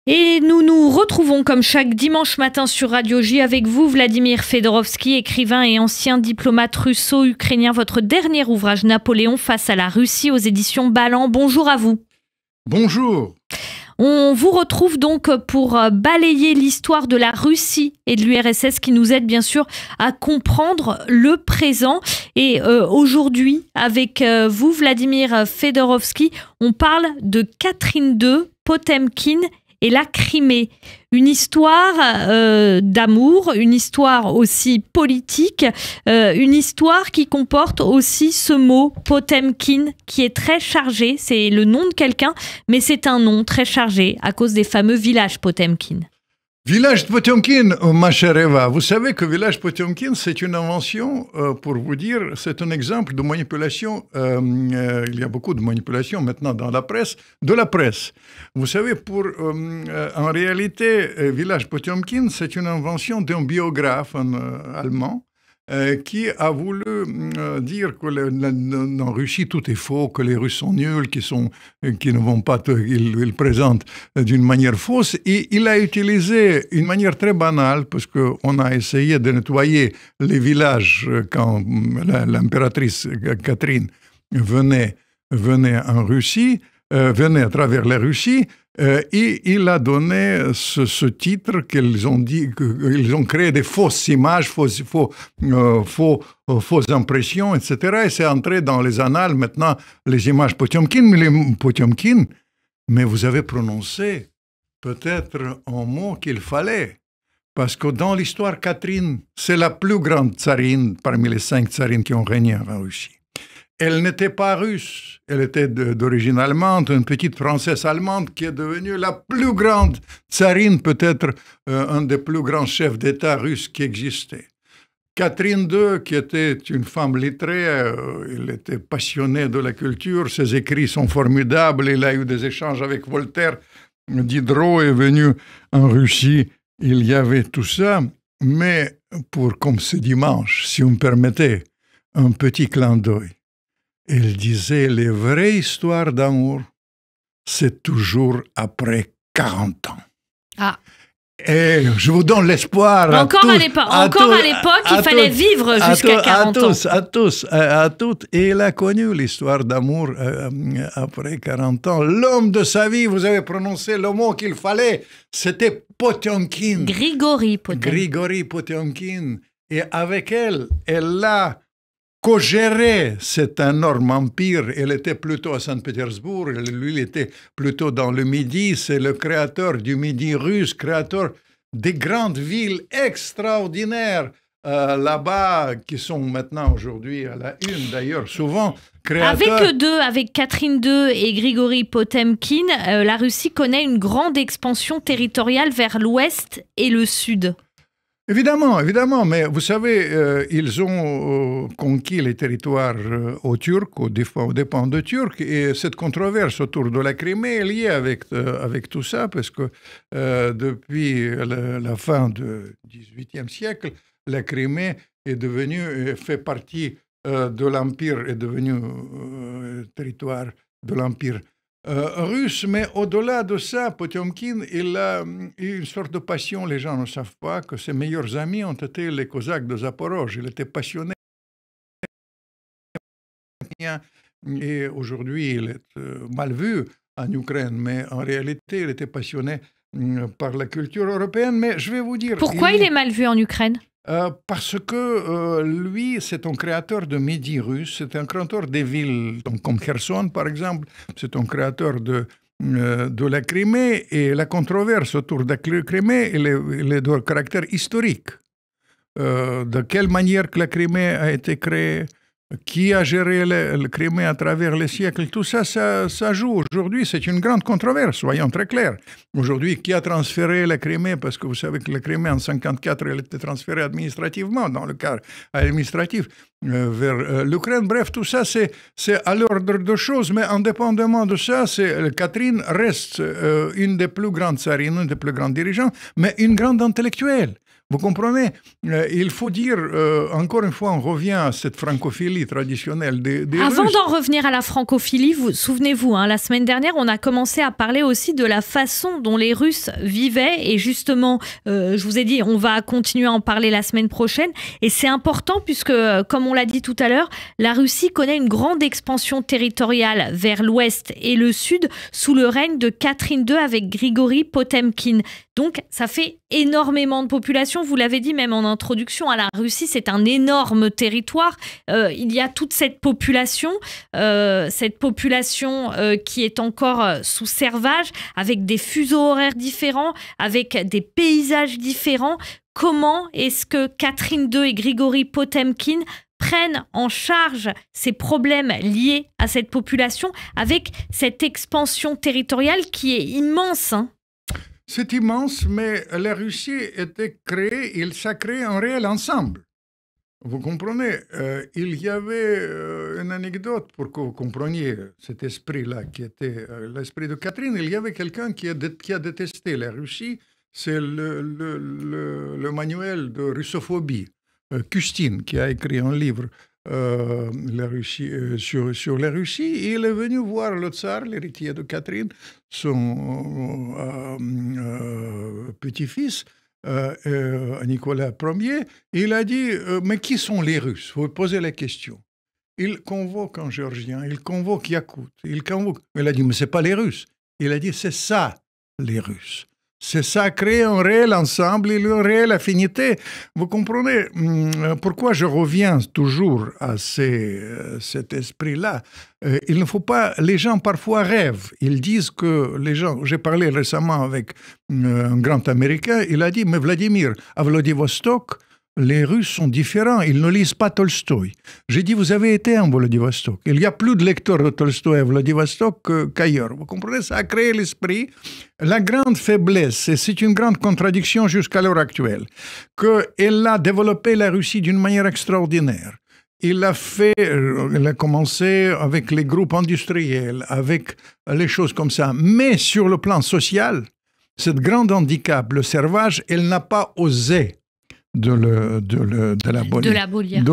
Et nous nous retrouvons comme chaque dimanche matin sur Radio J avec vous, Vladimir Fedorovski, écrivain et ancien diplomate russo-ukrainien. Votre dernier ouvrage, Napoléon face à la Russie, aux éditions Balland. Bonjour à vous. Bonjour. On vous retrouve donc pour balayer l'histoire de la Russie et de l'URSS qui nous aide bien sûr à comprendre le présent. Et aujourd'hui, avec vous, Vladimir Fedorovski, on parle de Catherine II, Potemkine et la Crimée. Une histoire d'amour, une histoire aussi politique, une histoire qui comporte aussi ce mot Potemkine qui est très chargé. C'est le nom de quelqu'un, mais c'est un nom très chargé à cause des fameux villages Potemkine. Village de Potemkine, ma chère Eva, vous savez que village Potemkine, c'est une invention, pour vous dire, c'est un exemple de manipulation, il y a beaucoup de manipulation maintenant dans la presse, de la presse. Vous savez, en réalité, village Potemkine, c'est une invention d'un biographe allemand, qui a voulu dire que en Russie tout est faux, que les Russes sont nuls, qui ne vont pas, ils présentent d'une manière fausse. Et il a utilisé une manière très banale, parce qu'on a essayé de nettoyer les villages quand l'impératrice Catherine venait en Russie, venait à travers la Russie. Et il a donné ce titre qu'ils ont dit, qu'ils ont créé des fausses images, fausses impressions, etc. Et c'est entré dans les annales maintenant, les images Potemkine, mais vous avez prononcé peut-être un mot qu'il fallait. Parce que dans l'histoire, Catherine, c'est la plus grande tsarine parmi les 5 tsarines qui ont régné en Russie. Elle n'était pas russe, elle était d'origine allemande, une petite française allemande qui est devenue la plus grande tsarine, peut-être un des plus grands chefs d'État russes qui existait. Catherine II, qui était une femme lettrée, elle était passionnée de la culture, ses écrits sont formidables, il a eu des échanges avec Voltaire, Diderot est venu en Russie, il y avait tout ça, mais comme ce dimanche, si vous me permettez, un petit clin d'œil. Elle disait, les vraies histoires d'amour, c'est toujours après 40 ans. Ah. Et je vous donne l'espoir Encore à l'époque, il fallait vivre jusqu'à 40 ans. À toutes. Et elle a connu l'histoire d'amour après 40 ans. L'homme de sa vie, vous avez prononcé le mot qu'il fallait, c'était Potemkine. Grigori Potemkine. Et avec elle a co-gérer cet énorme empire. Elle était plutôt à Saint-Pétersbourg, lui il était plutôt dans le Midi, c'est le créateur du Midi russe, créateur des grandes villes extraordinaires là-bas, qui sont maintenant aujourd'hui à la une d'ailleurs, souvent créateurs. Avec eux deux, avec Catherine II et Grigori Potemkine, la Russie connaît une grande expansion territoriale vers l'ouest et le sud. Évidemment, mais vous savez, ils ont conquis les territoires aux Turcs, aux dépens de Turcs, et cette controverse autour de la Crimée est liée avec tout ça, parce que depuis la fin du XVIIIe siècle, la Crimée fait partie de l'Empire, est devenue territoire de l'Empire russe, mais au-delà de ça, Potemkine, il a eu une sorte de passion. Les gens ne savent pas que ses meilleurs amis ont été les Cosaques de Zaporozhye. Il était passionné. Et aujourd'hui, il est mal vu en Ukraine, mais en réalité, il était passionné par la culture européenne. Mais je vais vous dire... Pourquoi il est mal vu en Ukraine ? Parce que lui, c'est un créateur de Midi russe, c'est un créateur des villes, donc comme Kherson par exemple, c'est un créateur de la Crimée, et la controverse autour de la Crimée, elle est de caractère historique. De quelle manière que la Crimée a été créée, qui a géré le Crimée à travers les siècles, tout ça, ça joue. Aujourd'hui, c'est une grande controverse, soyons très clairs. Aujourd'hui, qui a transféré la Crimée, parce que vous savez que la Crimée, en 1954, elle était transférée administrativement, dans le cas administratif, vers l'Ukraine. Bref, tout ça, c'est à l'ordre de choses, mais indépendamment de ça, Catherine reste une des plus grandes tsarines, une des plus grandes dirigeantes, mais une grande intellectuelle. Vous comprenez? Il faut dire, encore une fois, on revient à cette francophilie traditionnelle des Avant Russes. d'en revenir à la francophilie, souvenez-vous, la semaine dernière, on a commencé à parler aussi de la façon dont les Russes vivaient. Et justement, je vous ai dit, on va continuer à en parler la semaine prochaine. Et c'est important puisque, comme on l'a dit tout à l'heure, la Russie connaît une grande expansion territoriale vers l'ouest et le sud sous le règne de Catherine II avec Grigori Potemkin. Donc, ça fait énormément de population. Vous l'avez dit même en introduction, la Russie, c'est un énorme territoire. Il y a toute cette population qui est encore sous servage, avec des fuseaux horaires différents, avec des paysages différents. Comment est-ce que Catherine II et Grigori Potemkin prennent en charge ces problèmes liés à cette population avec cette expansion territoriale qui est immense, C'est immense, mais la Russie était créée, ça a créé un réel ensemble. Vous comprenez, il y avait une anecdote pour que vous compreniez cet esprit-là, qui était l'esprit de Catherine. Il y avait quelqu'un qui a détesté la Russie, c'est le manuel de russophobie, Custine, qui a écrit un livre la Russie, sur la Russie. Il est venu voir le tsar, l'héritier de Catherine, son petit-fils, Nicolas Ier. Il a dit mais qui sont les Russes? Vous posez la question. Il convoque un Géorgien, il convoque Yakout, il a dit mais c'est pas les Russes. Il a dit c'est ça les Russes. C'est ça, créer un réel ensemble et une réelle affinité. Vous comprenez pourquoi je reviens toujours à cet esprit-là. Il ne faut pas... Les gens parfois rêvent. Ils disent que les gens... J'ai parlé récemment avec un grand Américain. Il a dit, mais Vladimir, à Vladivostok, les Russes sont différents, ils ne lisent pas Tolstoï. J'ai dit, vous avez été à Vladivostok. Il y a plus de lecteurs de Tolstoï à Vladivostok qu'ailleurs. Vous comprenez, ça a créé l'esprit. La grande faiblesse, et c'est une grande contradiction jusqu'à l'heure actuelle, qu'elle a développé la Russie d'une manière extraordinaire. Il a commencé avec les groupes industriels, avec les choses comme ça. Mais sur le plan social, cette grande handicap, le servage, elle n'a pas osé de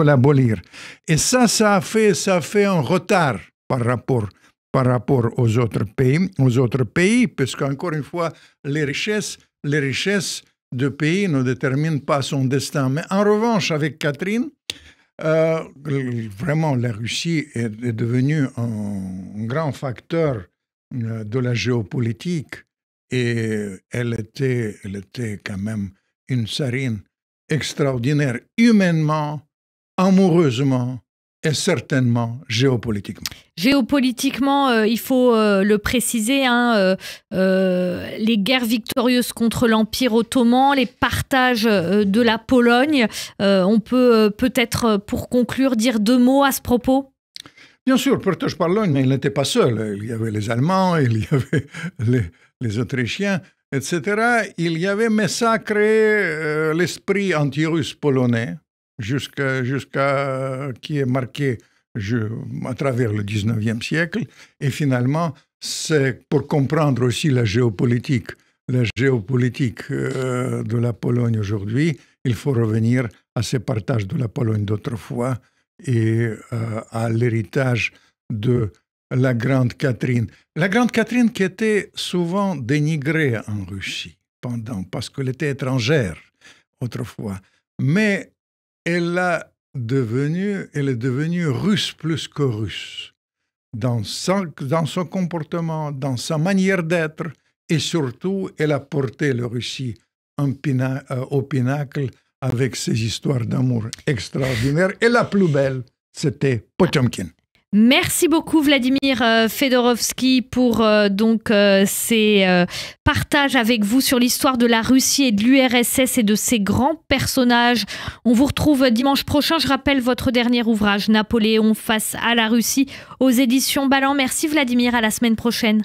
l'abolir. Et ça a fait un retard par rapport aux autres pays, parce qu'encore une fois, les richesses de pays ne déterminent pas son destin. Mais en revanche, avec Catherine, vraiment, la Russie est devenue un grand facteur de la géopolitique, et elle était quand même une tsarine extraordinaire, humainement, amoureusement et certainement géopolitiquement. Géopolitiquement, il faut le préciser, les guerres victorieuses contre l'Empire ottoman, les partages de la Pologne. On peut peut-être, pour conclure, dire 2 mots à ce propos? Bien sûr, partage Pologne, mais il n'était pas seul. Il y avait les Allemands, il y avait les Autrichiens, etc. Il y avait, mais ça a créé l'esprit anti-russe polonais, jusqu'à qui est marqué à travers le 19e siècle. Et finalement, c'est pour comprendre aussi la géopolitique de la Pologne aujourd'hui, il faut revenir à ces partages de la Pologne d'autrefois et à l'héritage de la Grande Catherine. La Grande Catherine qui était souvent dénigrée en Russie parce qu'elle était étrangère autrefois. Mais elle est devenue russe plus que russe dans son comportement, dans sa manière d'être, et surtout, elle a porté la Russie au pinacle avec ses histoires d'amour extraordinaires. Et la plus belle, c'était Potemkin. Merci beaucoup Vladimir Fedorovski pour ces partages avec vous sur l'histoire de la Russie et de l'URSS et de ces grands personnages. On vous retrouve dimanche prochain. Je rappelle votre dernier ouvrage, Napoléon face à la Russie, aux éditions Ballant. Merci Vladimir, à la semaine prochaine.